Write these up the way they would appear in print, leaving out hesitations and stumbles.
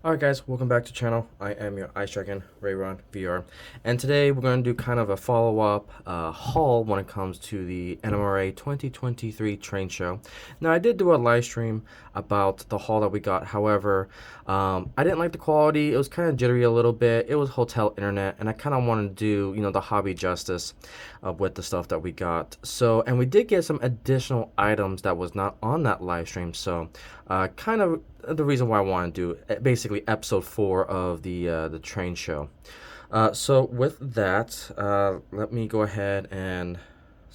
Alright guys, welcome back to the channel. I am your Ice Dragon, Rayron VR. And today we're going to do kind of a follow-up haul when it comes to the NMRA 2023 train show. Now I did do a live stream about the haul that we got. However, I didn't like the quality. It was kind of jittery a little bit. It was hotel internet and I kind of wanted to do, the hobby justice with the stuff that we got. So, and we did get some additional items that was not on that live stream. So, kind of the reason why I want to do basically episode 4 of the train show. So with that, let me go ahead and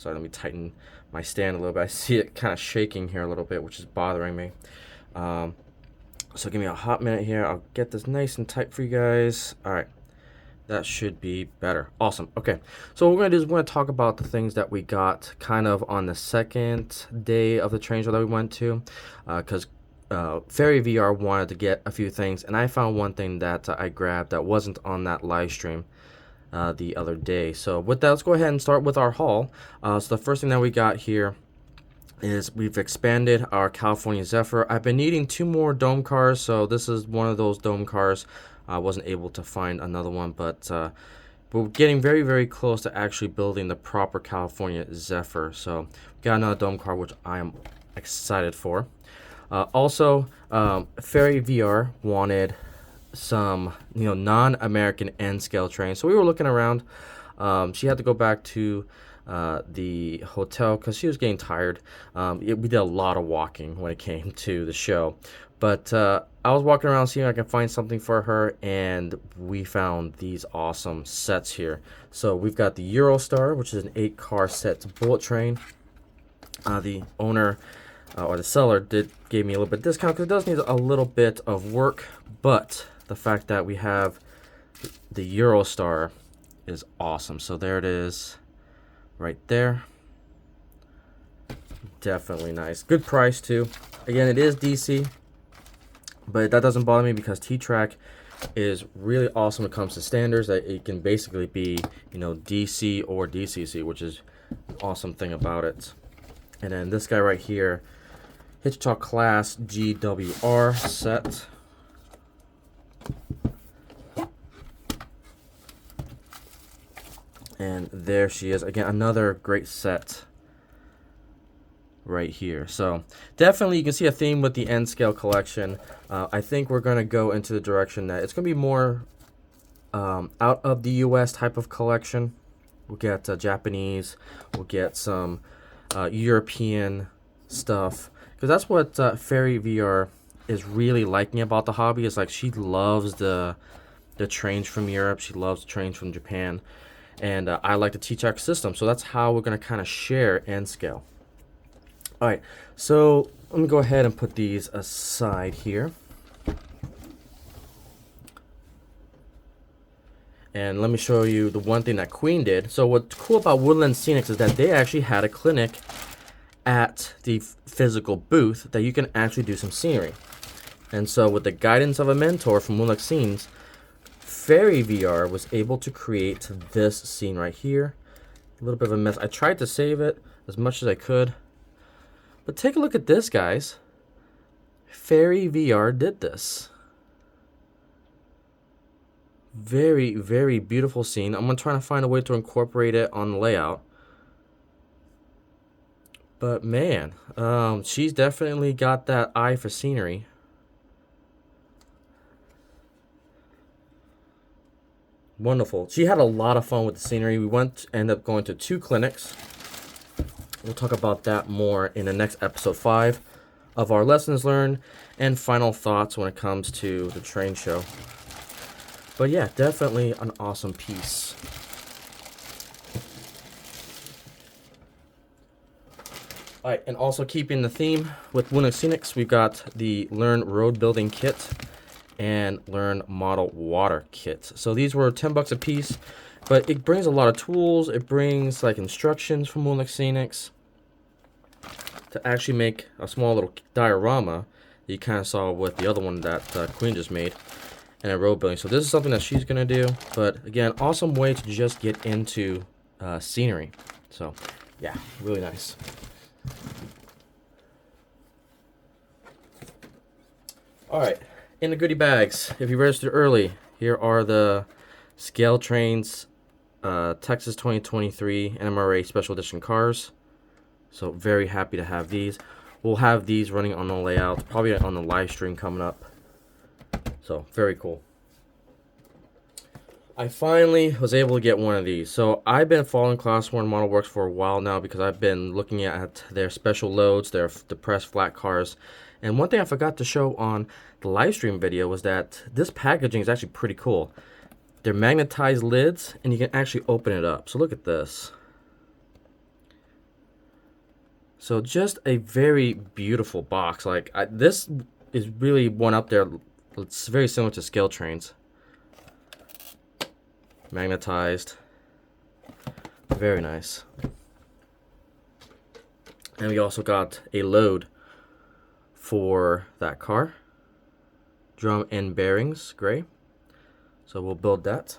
let me tighten my stand a little bit. I see it kind of shaking here a little bit, which is bothering me. So give me a hot minute here. I'll get this nice and tight for you guys. All right. That should be better. Awesome. Okay. So what we're going to do is we're going to talk about the things that we got kind of on the second day of the train show that we went to. Because Fairy VR wanted to get a few things, and I found one thing that I grabbed that wasn't on that live stream the other day. So with that, let's go ahead and start with our haul. So the first thing that we got here is we've expanded our California Zephyr. I've been needing 2 more dome cars, so this is one of those dome cars. I wasn't able to find another one, but we're getting very, very close to actually building the proper California Zephyr. So got another dome car, which I am excited for. Also, Fairy VR wanted some, non-American N-scale trains. So we were looking around. She had to go back to the hotel because she was getting tired. We did a lot of walking when it came to the show. But I was walking around seeing if I can find something for her, and we found these awesome sets here. So we've got the Eurostar, which is an 8-car set bullet train. The owner or the seller gave me a little bit of discount because it does need a little bit of work, but the fact that we have the Eurostar is awesome. So there it is right there. Definitely nice. Good price too. Again, it is DC, but that doesn't bother me because T-Track is really awesome when it comes to standards. That it can basically be, DC or DCC, which is an awesome thing about it. And then this guy right here, Hitchcock Class GWR set. And there she is. Again, another great set right here. So definitely you can see a theme with the N-scale collection. I think we're going to go into the direction that it's going to be more out of the US type of collection. We'll get Japanese. We'll get some European stuff. Because that's what Fairy VR is really liking about the hobby. Is like she loves the trains from Europe. She loves the trains from Japan. And I like the T-Track system. So that's how we're going to kind of share N-scale. Alright, so let me go ahead and put these aside here. And let me show you the one thing that Queen did. So what's cool about Woodland Scenics is that they actually had a clinic at the physical booth that you can actually do some scenery. And so with the guidance of a mentor from Woodland Scenes, Fairy VR was able to create this scene right here. A little bit of a mess. I tried to save it as much as I could. But take a look at this, guys. Fairy VR did this. Very, very beautiful scene. I'm going to try to find a way to incorporate it on the layout. But man, she's definitely got that eye for scenery. Wonderful. She had a lot of fun with the scenery. We ended up going to 2 clinics. We'll talk about that more in the next episode 5 of our lessons learned and final thoughts when it comes to the train show. But yeah, definitely an awesome piece. Alright, and also keeping the theme with Woodland Scenics, we've got the Learn Road Building Kit and Learn Model Water Kit. So these were $10 a piece, but it brings a lot of tools. It brings like instructions from Woodland Scenics to actually make a small little diorama that you kind of saw with the other one that Queen just made, and a road building. So this is something that she's going to do, but again, awesome way to just get into scenery. So yeah, really nice. All right, In the goodie bags, if you registered early, here are the Scale Trains Texas 2023 NMRA Special Edition cars. So very happy to have these. We'll have these running on the layout, probably on the live stream coming up. So very cool. I finally was able to get one of these. So I've been following Class 1 Model Works for a while now because I've been looking at their special loads, their depressed flat cars. And one thing I forgot to show on the live stream video was that this packaging is actually pretty cool. They're magnetized lids and you can actually open it up. So look at this. So just a very beautiful box. Like this is really one up there. It's very similar to Scale Trains. Magnetized. Very nice. And we also got a load for that car. Drum and bearings, gray. So we'll build that.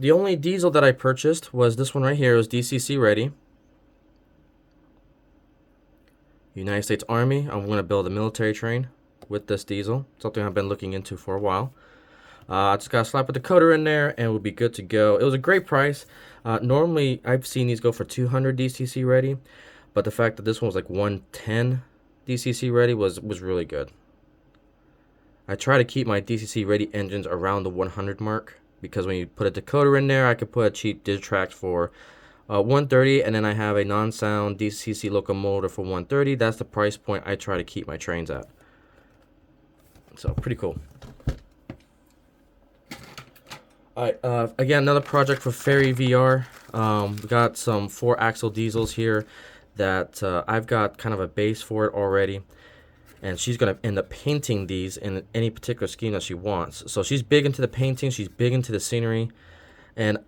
The only diesel that I purchased was this one right here. It was DCC ready. United States Army. I'm going to build a military train with this diesel. Something I've been looking into for a while. I just got to slap a decoder in there and we'll be good to go. It was a great price. Normally, I've seen these go for 200 DCC ready. But the fact that this one was like 110 DCC ready was really good. I try to keep my DCC ready engines around the 100 mark. Because when you put a decoder in there, I could put a cheap Digitrax for 130. And then I have a non-sound DCC locomotive for 130. That's the price point I try to keep my trains at. So, pretty cool. Alright, again, another project for Ferry VR. We got some 4-axle diesels here that I've got kind of a base for it already. And she's going to end up painting these in any particular scheme that she wants. So she's big into the painting. She's big into the scenery. And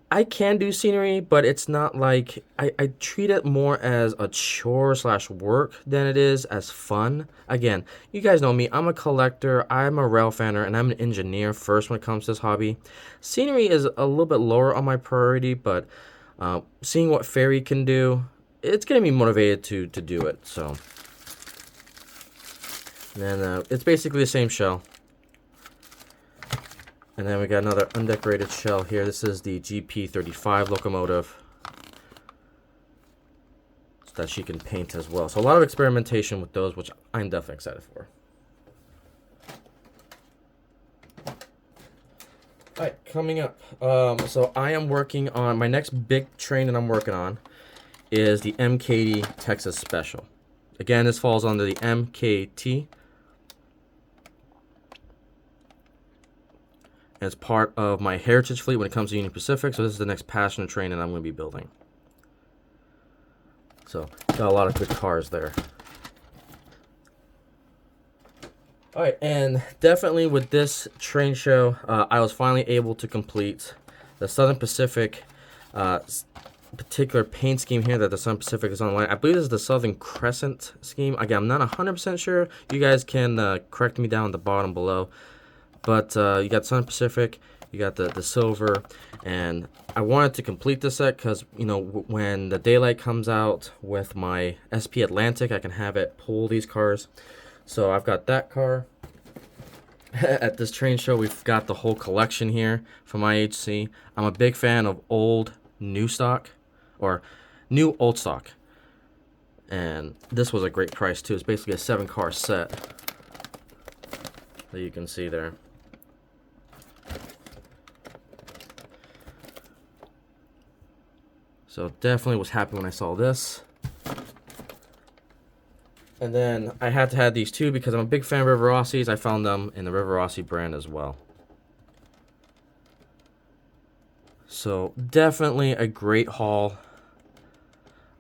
I can do scenery, but it's not like... I treat it more as a chore / work than it is as fun. Again, you guys know me. I'm a collector. I'm a rail fanner. And I'm an engineer first when it comes to this hobby. Scenery is a little bit lower on my priority. But seeing what Ferry can do, it's getting me motivated to do it. So... And then it's basically the same shell. And then we got another undecorated shell here. This is the GP35 locomotive that she can paint as well. So a lot of experimentation with those, which I'm definitely excited for. Alright, coming up. So I am working on, my next big train that I'm working on is the MKT Texas Special. Again, this falls under the MKT. As part of my heritage fleet when it comes to Union Pacific. So this is the next passenger train that I'm going to be building. So got a lot of good cars there. Alright, and definitely with this train show, I was finally able to complete the Southern Pacific particular paint scheme here that the Southern Pacific is online. I believe this is the Southern Crescent scheme. Again, I'm not 100% sure. You guys can correct me down at the bottom below. But you got Southern Pacific, you got the silver, and I wanted to complete this set because, you know, when the daylight comes out with my SP Atlantic, I can have it pull these cars. So I've got that car. At this train show, we've got the whole collection here from IHC. I'm a big fan of old new stock, or new old stock. And this was a great price too. It's basically a 7-car set that you can see there. So definitely was happy when I saw this. And then I had to have these two because I'm a big fan of River Rossi's. I found them in the River Rossi brand as well. So definitely a great haul.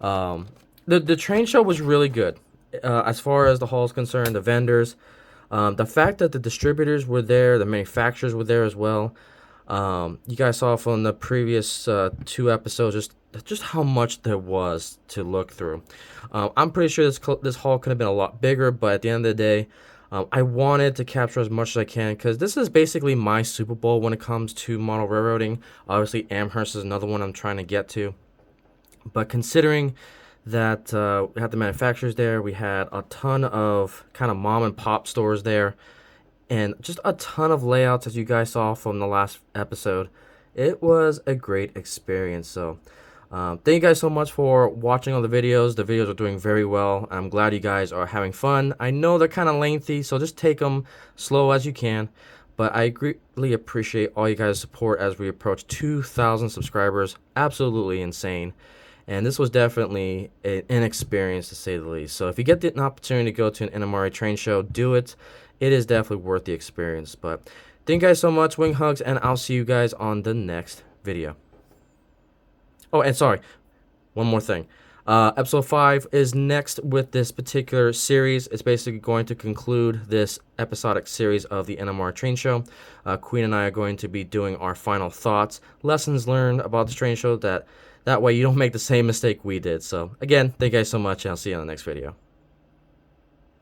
The train show was really good. As far as the haul is concerned, the vendors. The fact that the distributors were there, the manufacturers were there as well. You guys saw from the previous 2 episodes just how much there was to look through. I'm pretty sure this haul could have been a lot bigger, but at the end of the day, I wanted to capture as much as I can because this is basically my Super Bowl when it comes to model railroading. Obviously, Amherst is another one I'm trying to get to. But considering that we had the manufacturers there. We had a ton of kind of mom and pop stores there, and just a ton of layouts as you guys saw from the last episode. It was a great experience. So thank you guys so much for watching all the videos. The videos are doing very well. I'm glad you guys are having fun. I know they're kind of lengthy, so just take them slow as you can. But I greatly appreciate all you guys' support as we approach 2,000 subscribers. Absolutely insane. And this was definitely an experience, to say the least. So if you get an opportunity to go to an NMRA train show, do it. It is definitely worth the experience. But thank you guys so much. Wing hugs, and I'll see you guys on the next video. Oh, and sorry, one more thing. Episode 5 is next with this particular series. It's basically going to conclude this episodic series of the NMR train show. Queen and I are going to be doing our final thoughts, lessons learned about the train show, that way you don't make the same mistake we did. So again, thank you guys so much, and I'll see you on the next video.